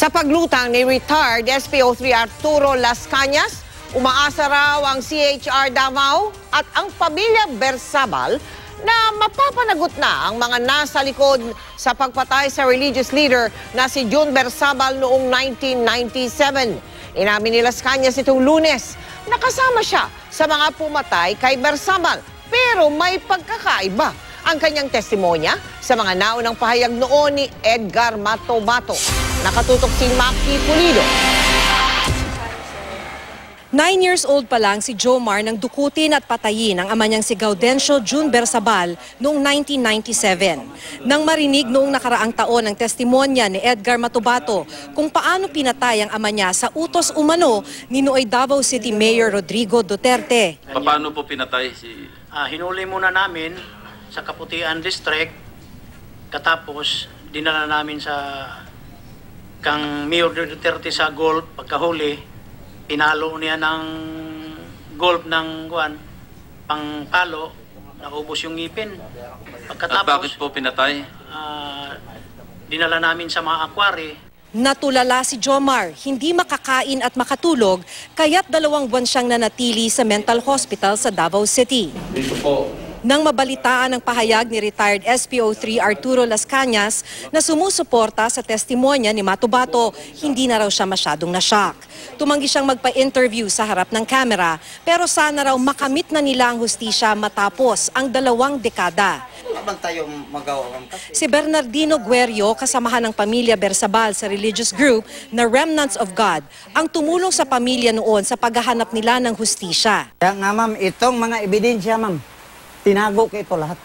Sa paglutang ni retired SPO3 Arturo Las Cañas, umaasa raw ang CHR Davao at ang pamilya Bersabal na mapapanagot na ang mga nasa likod sa pagpatay sa religious leader na si June Bersabal noong 1997. Inamin ni Las Cañas itong Lunes, nakasama siya sa mga pumatay kay Bersabal pero may pagkakaiba ang kanyang testimonya sa mga naunang pahayag noon ni Edgar Matobato. Nakatutok si Maki Pulido. 9 years old pa lang si Jomar nang dukutin at patayin ang ama niyang si Gaudencio June Bersabal noong 1997. Nang marinig noong nakaraang taon ang testimonya ni Edgar Matobato kung paano pinatay ang ama niya sa utos umano ni Nooy Davao City Mayor Rodrigo Duterte. Paano po pinatay si... Hinuli muna namin sa Kaputian District, katapos dinala namin sa kang Mayor Duterte sa golf. Pagkahuli, pinalo niya ng golf ng pangpalo, naubos yung ngipin. Pagkatapos, at bakit po pinatay? Dinala namin sa mga aquari. Natulala si Jomar, hindi makakain at makatulog, kaya't 2 buwan siyang nanatili sa mental hospital sa Davao City. Dito po. Nang mabalitaan ang pahayag ni retired SPO3 Arturo Las Cañas na sumusuporta sa testimonya ni Matobato, hindi na raw siya masyadong na-shock. Tumanggi siyang magpa-interview sa harap ng kamera, pero sana raw makamit na nila ang hustisya matapos ang 2 dekada. Si Bernardino Guerrio, kasamahan ng pamilya Bersabal sa religious group na Remnants of God, ang tumulong sa pamilya noon sa paghahanap nila ng hustisya. Kaya nga ma'am, itong mga ebidensya ma'am, tinago ko ito lahat.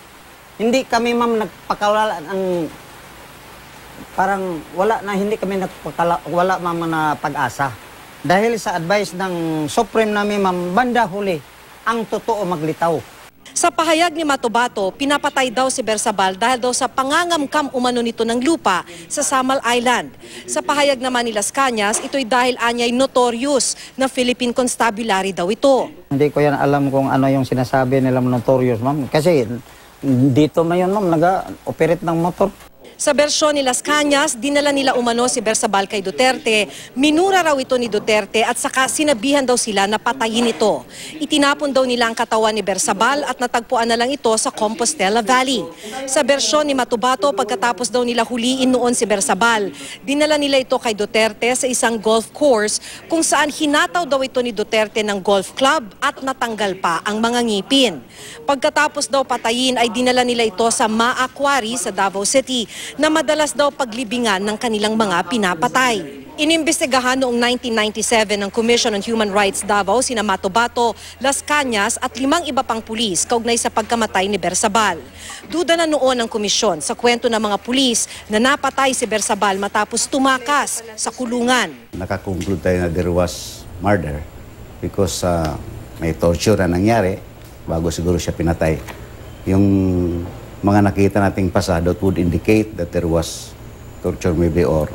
Hindi kami ma'am nagpakawala ng parang hindi kami nagpakawala ma'am na pag-asa. Dahil sa advice ng Supreme namin ma'am, banda huli, ang totoo maglitaw. Sa pahayag ni Matobato, pinapatay daw si Bersabal dahil daw sa pangangamkam umano nito ng lupa sa Samal Island. Sa pahayag naman ni Las Cañas, ito'y dahil anyay notorious na Philippine Constabulary daw ito. Hindi ko yan alam kung ano yung sinasabi nilang notorious ma'am. Kasi dito na yun ma'am, nag-operate ng motor. Sa bersyon ni Las Cañas, dinala nila umano si Bersabal kay Duterte, minura raw ito ni Duterte at saka sinabihan daw sila na patayin ito. Itinapon daw nila ang katawan ni Bersabal at natagpuan na lang ito sa Compostela Valley. Sa bersyon ni Matobato, pagkatapos daw nila huliin noon si Bersabal, dinala nila ito kay Duterte sa isang golf course kung saan hinataw daw ito ni Duterte ng golf club at natanggal pa ang mga ngipin. Pagkatapos daw patayin ay dinala nila ito sa Ma-Aquari sa Davao City, na madalas daw paglibingan ng kanilang mga pinapatay. Inimbestigahan noong 1997 ng Commission on Human Rights Davao sina Matobato, Las Cañas at 5 iba pang pulis kaugnay sa pagkamatay ni Bersabal. Duda na noon ang komisyon sa kwento ng mga pulis na napatay si Bersabal matapos tumakas sa kulungan. Nakakonclude tayo na there was murder because may torture na nangyari bago siguro siya pinatay. Yung mga nakita nating pasado would indicate that there was torture maybe or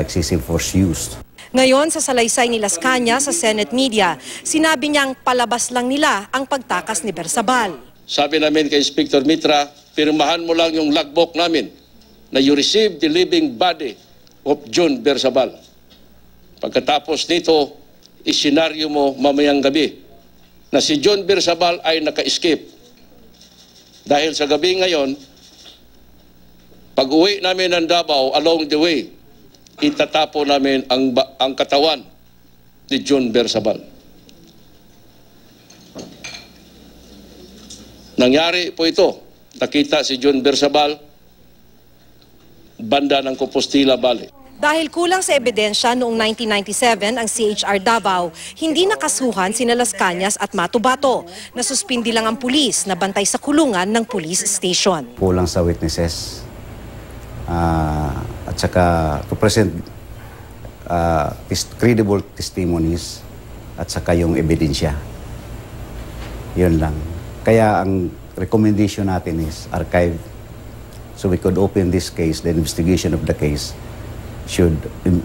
excessive force used. Ngayon sa salaysay ni Las Cañas sa Senate Media, sinabi niyang palabas lang nila ang pagtakas ni Bersabal. Sabi namin kay Inspector Mitra, pirmahan mo lang yung logbook namin na you received the living body of June Bersabal. Pagkatapos nito, isenaryo mo mamayang gabi na si June Bersabal ay naka-escape. Dahil sa gabi ngayon, pag-uwi namin ng Davao, along the way, itatapo namin ang katawan ni June Bersabal. Nangyari po ito. Nakita si June Bersabal, banda ng Compostela Valley. Dahil kulang sa ebidensya noong 1997 ang CHR Davao, hindi nakasuhan sina Las Cañas at Matobato. Nasuspindi lang ang pulis na bantay sa kulungan ng police station. Kulang sa witnesses at saka to present credible testimonies at saka yung ebidensya. Yun lang. Kaya ang recommendation natin is archive so we could open this case, the investigation of the case should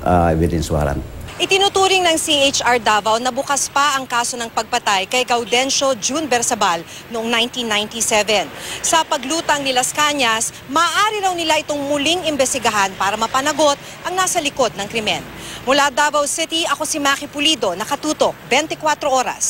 evidence warrant. Itinuturing ng CHR Davao na bukas pa ang kaso ng pagpatay kay Gaudencio June Bersabal noong 1997. Sa paglutang ni Las Cañas, maaari raw nila itong muling imbestigahan para mapanagot ang nasa likod ng krimen. Mula Davao City, ako si Maki Pulido, nakatutok 24 oras.